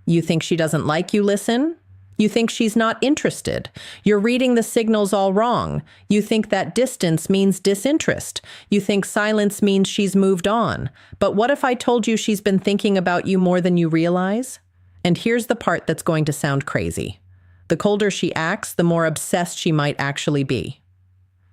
You think she doesn't like you listen? You think she's not interested. You're reading the signals all wrong. You think that distance means disinterest. You think silence means she's moved on. But what if I told you she's been thinking about you more than you realize? And here's the part that's going to sound crazy. The colder she acts, the more obsessed she might actually be.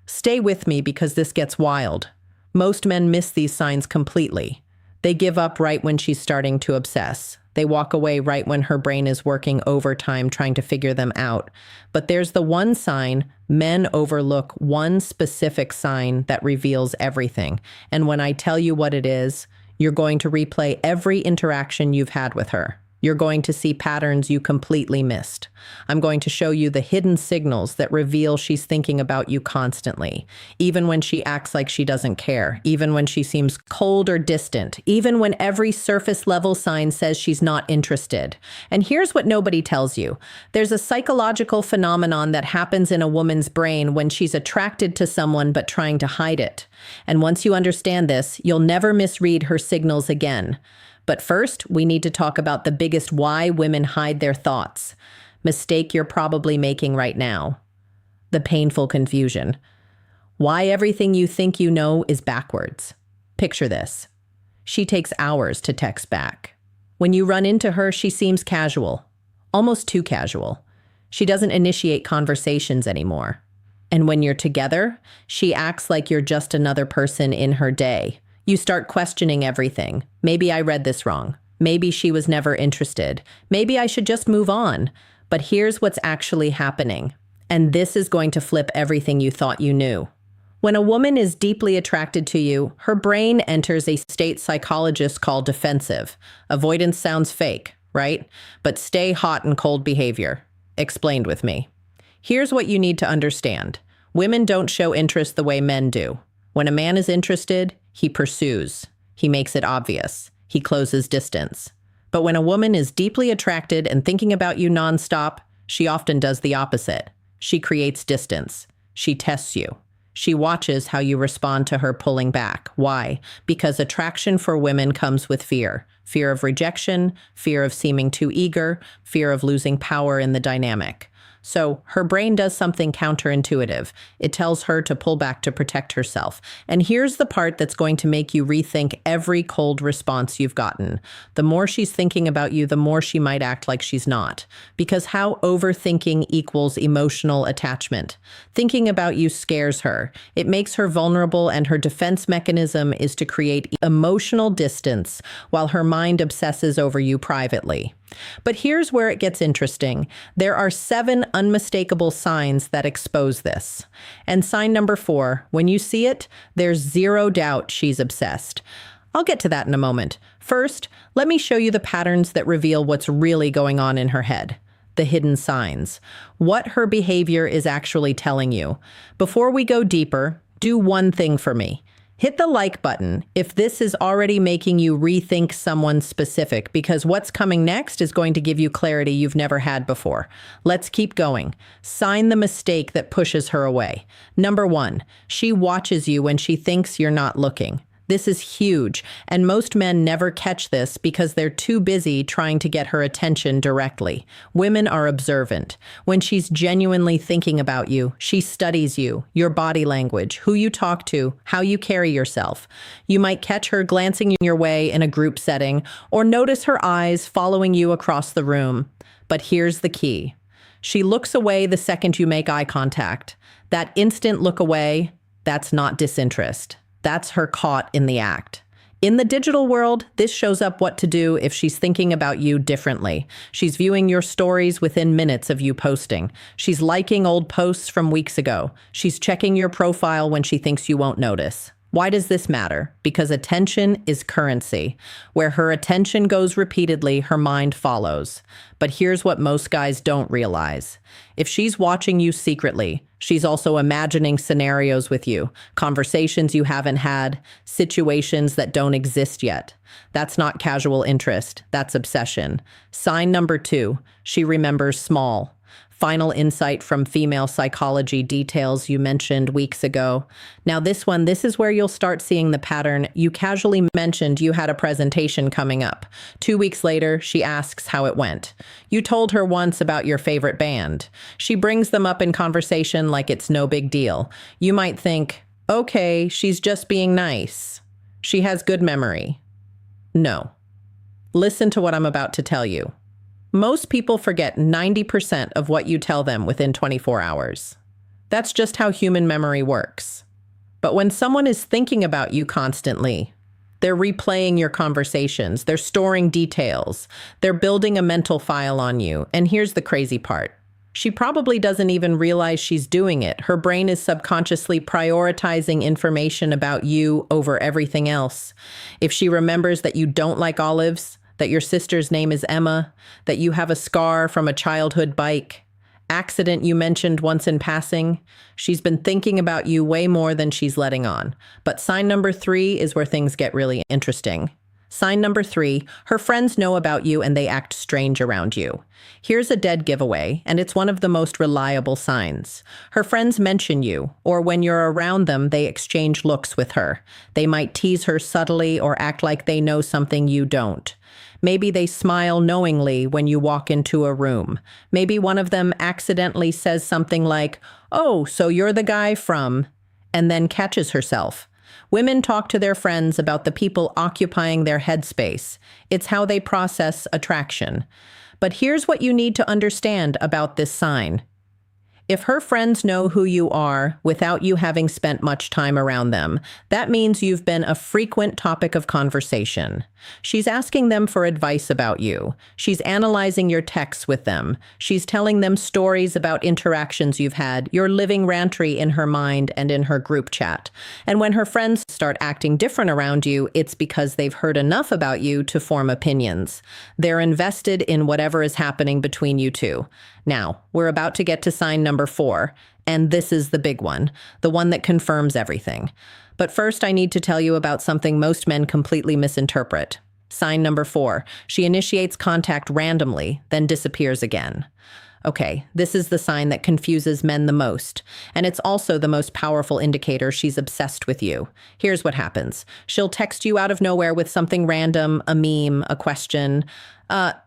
Stay with me because this gets wild. Most men miss these signs completely. They give up right when she's starting to obsess. They walk away right when her brain is working overtime trying to figure them out. But there's the one sign men overlook, one specific sign that reveals everything. And when I tell you what it is, you're going to replay every interaction you've had with her. You're going to see patterns you completely missed. I'm going to show you the hidden signals that reveal she's thinking about you constantly, even when she acts like she doesn't care, even when she seems cold or distant, even when every surface level sign says she's not interested. And here's what nobody tells you. There's a psychological phenomenon that happens in a woman's brain when she's attracted to someone but trying to hide it. And once you understand this, you'll never misread her signals again. But first, we need to talk about the biggest why women hide their thoughts. Mistake you're probably making right now. The painful confusion. Why everything you think you know is backwards. Picture this. She takes hours to text back. When you run into her, she seems casual. Almost too casual. She doesn't initiate conversations anymore. And when you're together, she acts like you're just another person in her day. You start questioning everything. Maybe I read this wrong. Maybe she was never interested. Maybe I should just move on. But here's what's actually happening. And this is going to flip everything you thought you knew. When a woman is deeply attracted to you, her brain enters a state psychologists call defensive. Avoidance sounds fake, right? But stay hot and cold behavior. Explained with me. Here's what you need to understand. Women don't show interest the way men do. When a man is interested, he pursues. He makes it obvious. He closes distance. But when a woman is deeply attracted and thinking about you nonstop, she often does the opposite. She creates distance. She tests you. She watches how you respond to her pulling back. Why? Because attraction for women comes with fear. Fear of rejection, fear of seeming too eager, fear of losing power in the dynamic. So her brain does something counterintuitive. It tells her to pull back to protect herself. And here's the part that's going to make you rethink every cold response you've gotten. The more she's thinking about you, the more she might act like she's not. Because how overthinking equals emotional attachment. Thinking about you scares her. It makes her vulnerable, and her defense mechanism is to create emotional distance while her mind obsesses over you privately. But here's where it gets interesting. There are 7 unmistakable signs that expose this. And sign number 4, when you see it, there's zero doubt she's obsessed. I'll get to that in a moment. First, let me show you the patterns that reveal what's really going on in her head. The hidden signs. What her behavior is actually telling you. Before we go deeper, do one thing for me. Hit the like button if this is already making you rethink someone specific, because what's coming next is going to give you clarity you've never had before. Let's keep going. Sign the mistake that pushes her away. Number 1, she watches you when she thinks you're not looking. This is huge, and most men never catch this because they're too busy trying to get her attention directly. Women are observant. When she's genuinely thinking about you, she studies you, your body language, who you talk to, how you carry yourself. You might catch her glancing your way in a group setting, or notice her eyes following you across the room. But here's the key. She looks away the second you make eye contact. That instant look away, that's not disinterest. That's her caught in the act. In the digital world, this shows up what to do if she's thinking about you differently. She's viewing your stories within minutes of you posting. She's liking old posts from weeks ago. She's checking your profile when she thinks you won't notice. Why does this matter? Because attention is currency. Where her attention goes repeatedly, her mind follows. But here's what most guys don't realize. If she's watching you secretly, she's also imagining scenarios with you, conversations you haven't had, situations that don't exist yet. That's not casual interest, that's obsession. Sign number 2, she remembers small. Final insight from female psychology details you mentioned weeks ago. Now, this is where you'll start seeing the pattern. You casually mentioned you had a presentation coming up. 2 weeks later, she asks how it went. You told her once about your favorite band. She brings them up in conversation like it's no big deal. You might think, okay, she's just being nice. She has good memory. No. Listen to what I'm about to tell you. Most people forget 90% of what you tell them within 24 hours. That's just how human memory works. But when someone is thinking about you constantly, they're replaying your conversations, they're storing details, they're building a mental file on you. And here's the crazy part. She probably doesn't even realize she's doing it. Her brain is subconsciously prioritizing information about you over everything else. If she remembers that you don't like olives, that your sister's name is Emma, that you have a scar from a childhood bike, accident you mentioned once in passing, she's been thinking about you way more than she's letting on. But sign number 3 is where things get really interesting. Sign number 3, her friends know about you and they act strange around you. Here's a dead giveaway, and it's one of the most reliable signs. Her friends mention you, or when you're around them, they exchange looks with her. They might tease her subtly or act like they know something you don't. Maybe they smile knowingly when you walk into a room. Maybe one of them accidentally says something like, "Oh, so you're the guy from," and then catches herself. Women talk to their friends about the people occupying their headspace. It's how they process attraction. But here's what you need to understand about this sign. If her friends know who you are without you having spent much time around them, that means you've been a frequent topic of conversation. She's asking them for advice about you. She's analyzing your texts with them. She's telling them stories about interactions you've had. You're living rantry in her mind and in her group chat. And when her friends start acting different around you, it's because they've heard enough about you to form opinions. They're invested in whatever is happening between you two. Now, we're about to get to sign number 4, and this is the big one, the one that confirms everything. But first, I need to tell you about something most men completely misinterpret. Sign number 4, she initiates contact randomly, then disappears again. Okay, this is the sign that confuses men the most, and it's also the most powerful indicator she's obsessed with you. Here's what happens. She'll text you out of nowhere with something random, a meme, a question.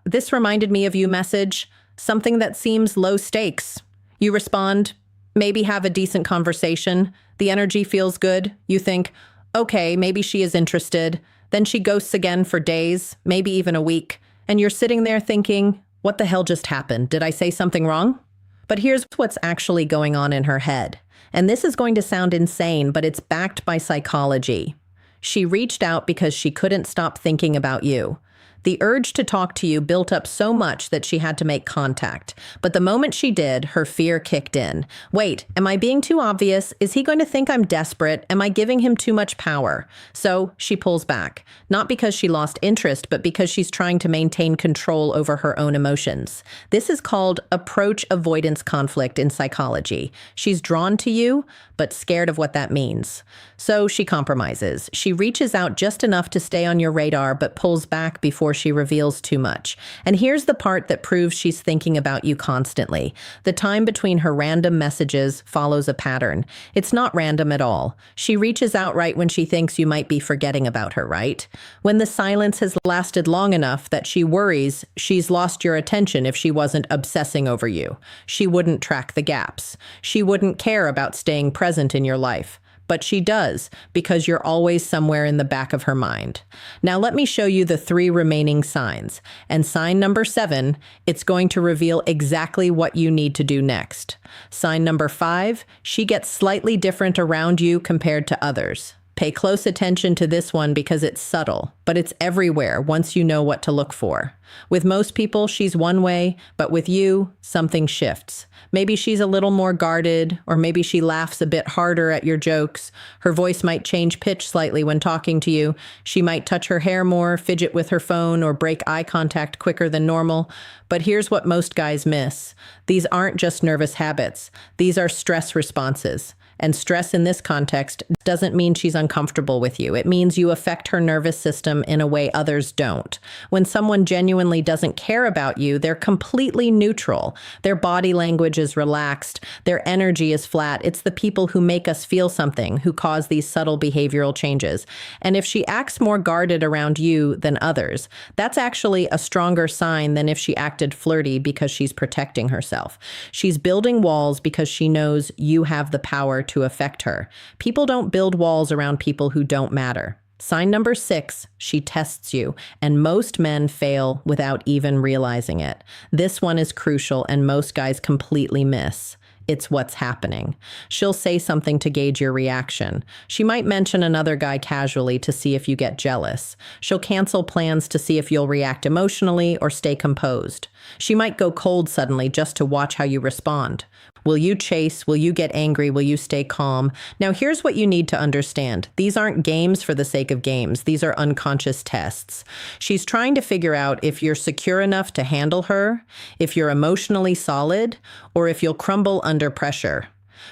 This reminded me of you message. Something that seems low stakes. You respond, maybe have a decent conversation. The energy feels good. You think, okay, maybe she is interested. Then she ghosts again for days, maybe even a week. And you're sitting there thinking, what the hell just happened? Did I say something wrong? But here's what's actually going on in her head. And this is going to sound insane, but it's backed by psychology. She reached out because she couldn't stop thinking about you. The urge to talk to you built up so much that she had to make contact. But the moment she did, her fear kicked in. Wait, am I being too obvious? Is he going to think I'm desperate? Am I giving him too much power? So she pulls back, not because she lost interest, but because she's trying to maintain control over her own emotions. This is called approach avoidance conflict in psychology. She's drawn to you, but scared of what that means. So she compromises. She reaches out just enough to stay on your radar, but pulls back before she reveals too much. And here's the part that proves she's thinking about you constantly. The time between her random messages follows a pattern. It's not random at all. She reaches out right when she thinks you might be forgetting about her, right? When the silence has lasted long enough that she worries she's lost your attention if she wasn't obsessing over you. She wouldn't track the gaps. She wouldn't care about staying present in your life. But she does, because you're always somewhere in the back of her mind. Now let me show you the 3 remaining signs. And sign number 7, it's going to reveal exactly what you need to do next. Sign number 5, she gets slightly different around you compared to others. Pay close attention to this one because it's subtle, but it's everywhere once you know what to look for. With most people, she's one way, but with you, something shifts. Maybe she's a little more guarded, or maybe she laughs a bit harder at your jokes. Her voice might change pitch slightly when talking to you. She might touch her hair more, fidget with her phone, or break eye contact quicker than normal. But here's what most guys miss. These aren't just nervous habits. These are stress responses. And stress in this context doesn't mean she's uncomfortable with you. It means you affect her nervous system in a way others don't. When someone genuinely doesn't care about you, they're completely neutral. Their body language is relaxed. Their energy is flat. It's the people who make us feel something, who cause these subtle behavioral changes. And if she acts more guarded around you than others, that's actually a stronger sign than if she acted flirty because she's protecting herself. She's building walls because she knows you have the power to affect her. People don't build walls around people who don't matter. Sign number 6, she tests you, and most men fail without even realizing it. This one is crucial, and most guys completely miss. It's what's happening. She'll say something to gauge your reaction. She might mention another guy casually to see if you get jealous. She'll cancel plans to see if you'll react emotionally or stay composed. She might go cold suddenly just to watch how you respond. Will you chase? Will you get angry? Will you stay calm? Now, here's what you need to understand. These aren't games for the sake of games. These are unconscious tests. She's trying to figure out if you're secure enough to handle her, if you're emotionally solid, or if you'll crumble under pressure.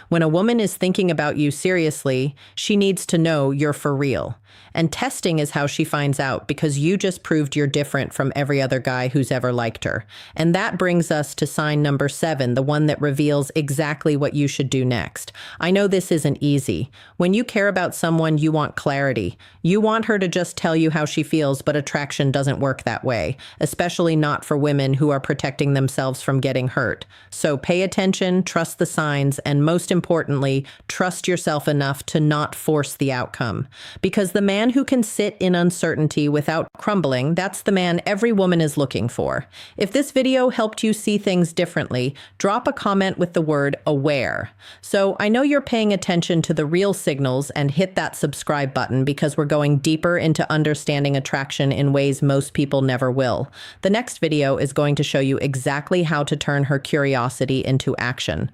When a woman is thinking about you seriously, she needs to know you're for real. And testing is how she finds out, because you just proved you're different from every other guy who's ever liked her. And that brings us to sign number 7, the one that reveals exactly what you should do next. I know this isn't easy. When you care about someone, you want clarity. You want her to just tell you how she feels, but attraction doesn't work that way, especially not for women who are protecting themselves from getting hurt. So pay attention, trust the signs, and most importantly, trust yourself enough to not force the outcome. Because the man who can sit in uncertainty without crumbling, that's the man every woman is looking for. If this video helped you see things differently, drop a comment with the word aware. So I know you're paying attention to the real signals, and hit that subscribe button, because we're going deeper into understanding attraction in ways most people never will. The next video is going to show you exactly how to turn her curiosity into action.